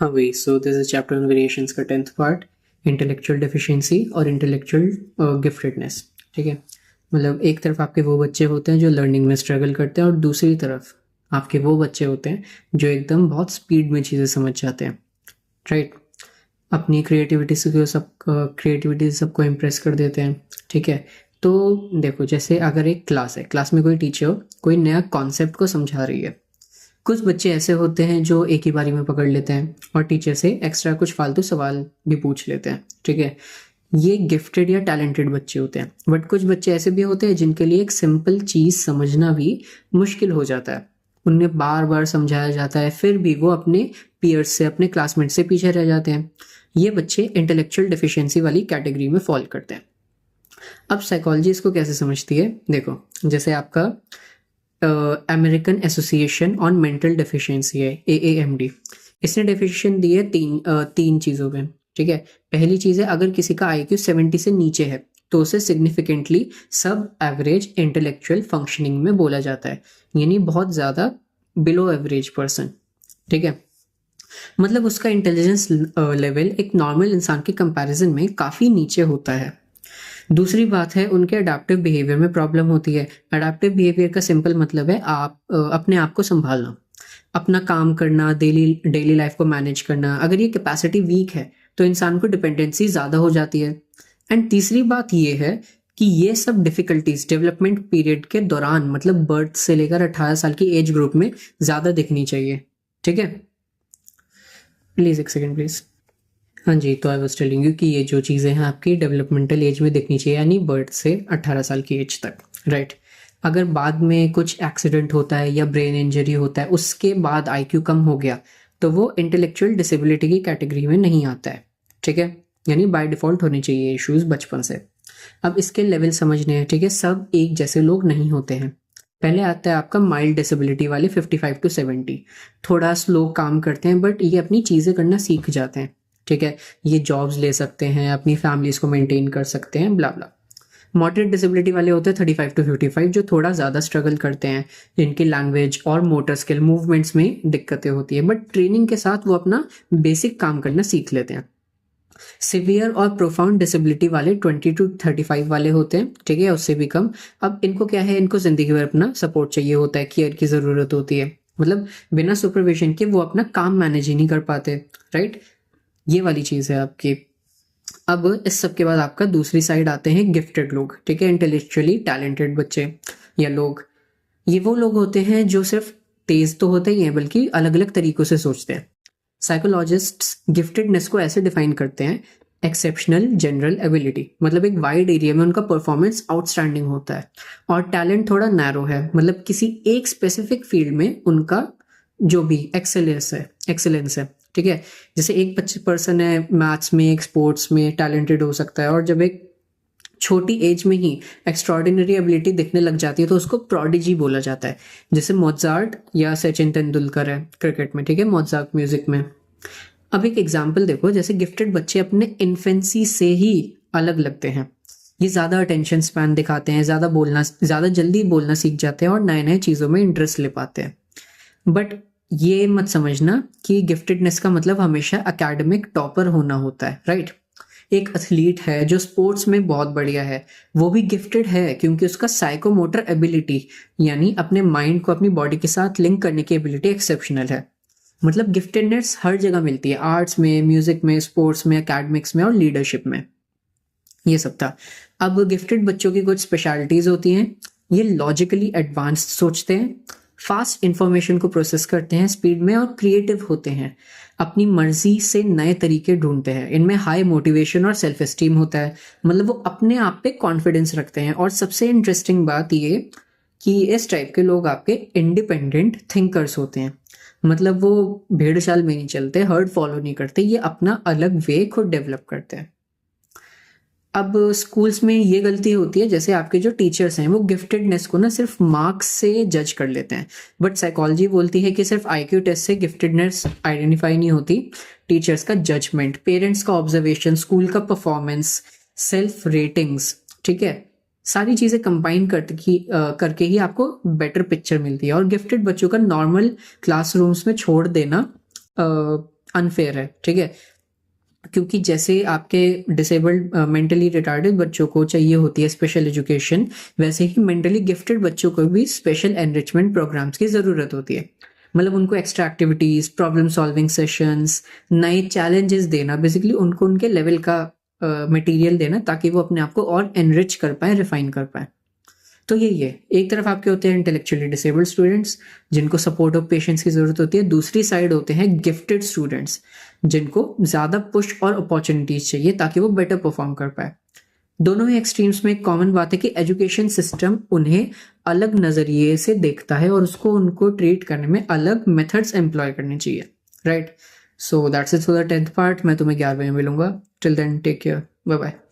हाँ भाई, so this is chapter on variations का 10th पार्ट, इंटेलेक्चुअल डेफिशिएंसी और इंटेलेक्चुअल गिफ्टेडनेस। ठीक है, मतलब एक तरफ आपके वो बच्चे होते हैं जो लर्निंग में स्ट्रगल करते हैं और दूसरी तरफ आपके वो बच्चे होते हैं जो एकदम बहुत स्पीड में चीज़ें समझ जाते हैं। राइट, अपनी क्रिएटिविटी से सबको इम्प्रेस कर देते हैं। ठीक है, तो देखो, जैसे अगर एक क्लास में कोई टीचर कोई नया कॉन्सेप्ट को समझा रही है, कुछ बच्चे ऐसे होते हैं जो एक ही बारी में पकड़ लेते हैं और टीचर से एक्स्ट्रा कुछ फालतू सवाल भी पूछ लेते हैं। ठीक है, ये गिफ्टेड या टैलेंटेड बच्चे होते हैं। बट कुछ बच्चे ऐसे भी होते हैं जिनके लिए एक सिंपल चीज़ समझना भी मुश्किल हो जाता है। उन्हें बार बार समझाया जाता है, फिर भी वो अपने पीयर्स से, अपने क्लासमेट से पीछे रह जाते हैं। ये बच्चे इंटेलेक्चुअल डिफिशियंसी वाली कैटेगरी में फॉल करते हैं। अब साइकोलॉजी इसको कैसे समझती है, देखो, जैसे आपका American association on mental deficiency है, AAMD। इसने डेफिशिएशन दी है तीन चीज़ों पे। ठीक है, पहली चीज़ है, अगर किसी का IQ 70 से नीचे है तो उसे सिग्निफिकेंटली सब एवरेज इंटेलेक्चुअल फंक्शनिंग में बोला जाता है, यानी बहुत ज़्यादा बिलो एवरेज पर्सन। ठीक है, मतलब उसका इंटेलिजेंस लेवल एक नॉर्मल इंसान के कंपैरिजन में काफ़ी नीचे होता है। दूसरी बात है, उनके अडेप्टिव बिहेवियर में प्रॉब्लम होती है। अडेप्टिव बिहेवियर का सिंपल मतलब है आप अपने आप को संभालना, अपना काम करना, डेली लाइफ को मैनेज करना। अगर ये कैपेसिटी वीक है तो इंसान को डिपेंडेंसी ज़्यादा हो जाती है। एंड तीसरी बात ये है कि ये सब डिफिकल्टीज डेवलपमेंट पीरियड के दौरान, मतलब बर्थ से लेकर 18 साल की एज ग्रुप में ज़्यादा दिखनी चाहिए। ठीक है, प्लीज़ एक सेकेंड प्लीज़। हाँ जी, तो आई वाज टेलिंग यू कि ये जो चीज़ें हैं आपकी डेवलपमेंटल एज में दिखनी चाहिए, यानी बर्थ से 18 साल की एज तक। राइट, अगर बाद में कुछ एक्सीडेंट होता है या ब्रेन इंजरी होता है, उसके बाद IQ कम हो गया, तो वो इंटेलेक्चुअल डिसेबिलिटी की कैटेगरी में नहीं आता है। ठीक है, यानी बाय डिफ़ॉल्ट होनी चाहिए इश्यूज़ बचपन से। अब इसके लेवल समझने हैं। ठीक है, सब एक जैसे लोग नहीं होते हैं। पहले आता है आपका माइल्ड डिसेबिलिटी वाले 55 to 70, थोड़ा स्लो काम करते हैं बट ये अपनी चीज़ें करना सीख जाते हैं। ठीक है, ये जॉब्स ले सकते हैं, अपनी फैमिलीज को मेंटेन कर सकते हैं, ब्ला ब्ला। मॉडरेट डिसेबिलिटी वाले होते हैं 35 to 55, जो थोड़ा ज़्यादा स्ट्रगल करते हैं, जिनकी लैंग्वेज और मोटर स्किल मूवमेंट्स में दिक्कतें होती है, बट ट्रेनिंग के साथ वो अपना बेसिक काम करना सीख लेते हैं। सिवियर और प्रोफाउंड डिसेबिलिटी वाले 20 to 35 वाले होते हैं। ठीक है, उससे भी कम। अब इनको क्या है, इनको जिंदगी भर अपना सपोर्ट चाहिए होता है, केयर की ज़रूरत होती है, मतलब बिना सुपरविजन के वो अपना काम मैनेज ही नहीं कर पाते। राइट, ये वाली चीज़ है आपकी। अब इस सब के बाद आपका दूसरी साइड आते हैं गिफ्टेड लोग। ठीक है, इंटेलेक्चुअली टैलेंटेड बच्चे या लोग। ये वो लोग होते हैं जो सिर्फ तेज तो होते ही हैं बल्कि अलग अलग तरीकों से सोचते हैं। साइकोलॉजिस्ट्स गिफ्टेडनेस को ऐसे डिफाइन करते हैं, एक्सेप्शनल जनरल एबिलिटी, मतलब एक वाइड एरिया में उनका परफॉर्मेंस आउटस्टैंडिंग होता है, और टैलेंट थोड़ा नैरो है, मतलब किसी एक स्पेसिफिक फील्ड में उनका जो भी एक्सेलेंस है। ठीक है, जैसे एक बच्चे पर्सन है मैथ्स में, एक स्पोर्ट्स में टैलेंटेड हो सकता है, और जब एक छोटी एज में ही एक्स्ट्रॉर्डिनरी एबिलिटी दिखने लग जाती है तो उसको प्रोडिजी बोला जाता है। जैसे मोजार्ट या सचिन तेंदुलकर है क्रिकेट में। ठीक है, मोजार्ट म्यूजिक में। अब एक एग्जाम्पल देखो, जैसे गिफ्टेड बच्चे अपने इन्फेंसी से ही अलग लगते हैं। ये ज़्यादा अटेंशन स्पैन दिखाते हैं, ज़्यादा जल्दी बोलना सीख जाते हैं और नए नए चीज़ों में इंटरेस्ट ले पाते हैं। बट ये मत समझना कि गिफ्टेडनेस का मतलब हमेशा एकेडमिक टॉपर होना होता है। राइट, एक एथलीट है जो स्पोर्ट्स में बहुत बढ़िया है, वो भी गिफ्टेड है क्योंकि उसका साइकोमोटर एबिलिटी, यानी अपने माइंड को अपनी बॉडी के साथ लिंक करने की एबिलिटी एक्सेप्शनल है। मतलब गिफ्टेडनेस हर जगह मिलती है, आर्ट्स में, म्यूजिक में, स्पोर्ट्स में, एकेडमिक्स में और लीडरशिप में। ये सब था। अब गिफ्टेड बच्चों की कुछ स्पेशलिटीज होती हैं। ये लॉजिकली एडवांस्ड सोचते हैं, फास्ट इंफॉर्मेशन को प्रोसेस करते हैं स्पीड में, और क्रिएटिव होते हैं, अपनी मर्जी से नए तरीके ढूंढते हैं। इनमें हाई मोटिवेशन और सेल्फ एस्टीम होता है, मतलब वो अपने आप पे कॉन्फिडेंस रखते हैं। और सबसे इंटरेस्टिंग बात ये कि इस टाइप के लोग आपके इंडिपेंडेंट थिंकर्स होते हैं, मतलब वो भेड़ चाल में नहीं चलते, हर्ड फॉलो नहीं करते, ये अपना अलग वे खुद डेवलप करते हैं। अब स्कूल्स में ये गलती होती है, जैसे आपके जो टीचर्स हैं वो गिफ्टेडनेस को ना सिर्फ मार्क्स से जज कर लेते हैं, बट साइकोलॉजी बोलती है कि सिर्फ IQ टेस्ट से गिफ्टेडनेस आइडेंटिफाई नहीं होती। टीचर्स का जजमेंट, पेरेंट्स का ऑब्जर्वेशन, स्कूल का परफॉर्मेंस, सेल्फ रेटिंग्स, ठीक है, सारी चीज़ें कंबाइन करके ही आपको बेटर पिक्चर मिलती है। और गिफ्टेड बच्चों का नॉर्मल क्लासरूम्स में छोड़ देना अनफेयर है, ठीक है। क्योंकि जैसे आपके डिसेबल्ड मेंटली रिटार्डेड बच्चों को चाहिए होती है स्पेशल एजुकेशन, वैसे ही मेंटली गिफ्टेड बच्चों को भी स्पेशल एनरिचमेंट प्रोग्राम्स की ज़रूरत होती है। मतलब उनको extra activities, problem solving sessions, नए चैलेंजेस देना, बेसिकली उनको उनके लेवल का मटेरियल देना ताकि वो अपने आप को और एनरिच कर पाए, रिफाइन कर पाए। तो यही है, एक तरफ आपके होते हैं इंटेलेक्चुअली डिसेबल्ड स्टूडेंट्स जिनको सपोर्ट और पेशेंस की ज़रूरत होती है, दूसरी साइड होते हैं गिफ्टेड स्टूडेंट्स जिनको ज़्यादा पुश और अपॉर्चुनिटीज़ चाहिए ताकि वो बेटर परफॉर्म कर पाए। दोनों ही एक्सट्रीम्स में एक कॉमन बात है कि एजुकेशन सिस्टम उन्हें अलग नज़रिए से देखता है और उसको उनको ट्रीट करने में अलग मेथड्स एम्प्लॉय करने चाहिए, right. So that's it for the 10th part. मैं तुम्हें 11 बजे मिलूंगा। Till then take care, bye bye.